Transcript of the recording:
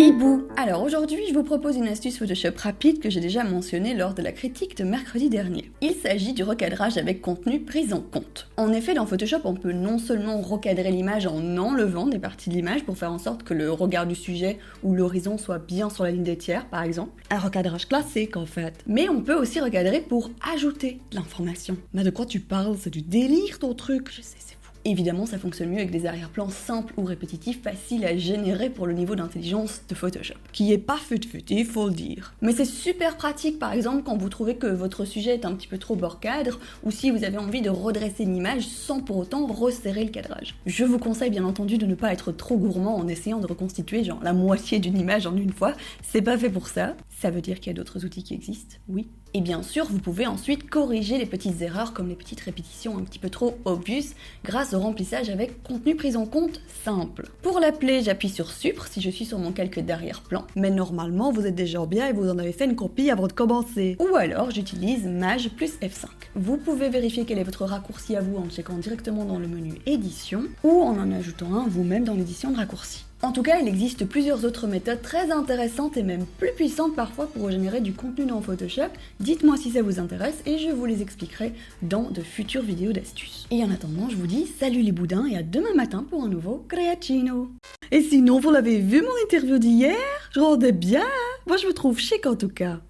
Hibou. Alors aujourd'hui, je vous propose une astuce Photoshop rapide que j'ai déjà mentionnée lors de la critique de mercredi dernier. Il s'agit du recadrage avec contenu pris en compte. En effet, dans Photoshop, on peut non seulement recadrer l'image en enlevant des parties de l'image pour faire en sorte que le regard du sujet ou l'horizon soit bien sur la ligne des tiers, par exemple. Un recadrage classique en fait. Mais on peut aussi recadrer pour ajouter de l'information. Mais de quoi tu parles? C'est du délire ton truc. Je sais, c'est fou. Évidemment, ça fonctionne mieux avec des arrière-plans simples ou répétitifs, faciles à générer pour le niveau d'intelligence de Photoshop. Qui est pas fut-fut, il faut le dire. Mais c'est super pratique, par exemple, quand vous trouvez que votre sujet est un petit peu trop hors cadre, ou si vous avez envie de redresser une image sans pour autant resserrer le cadrage. Je vous conseille bien entendu de ne pas être trop gourmand en essayant de reconstituer genre la moitié d'une image en une fois. C'est pas fait pour ça. Ça veut dire qu'il y a d'autres outils qui existent, oui. Et bien sûr, vous pouvez ensuite corriger les petites erreurs comme les petites répétitions un petit peu trop obvious grâce au remplissage avec contenu pris en compte simple. Pour l'appeler, j'appuie sur Supr si je suis sur mon calque d'arrière-plan. Mais normalement, vous êtes déjà bien et vous en avez fait une copie avant de commencer. Ou alors, j'utilise Maj plus F5. Vous pouvez vérifier quel est votre raccourci à vous en checkant directement dans le menu Édition ou en ajoutant un vous-même dans l'édition de raccourci. En tout cas, il existe plusieurs autres méthodes très intéressantes et même plus puissantes parfois pour générer du contenu dans Photoshop. Dites-moi si ça vous intéresse et je vous les expliquerai dans de futures vidéos d'astuces. Et en attendant, je vous dis salut les boudins et à demain matin pour un nouveau Creatino. Et sinon, vous l'avez vu mon interview d'hier? Je rendais bien, moi je me trouve chic en tout cas.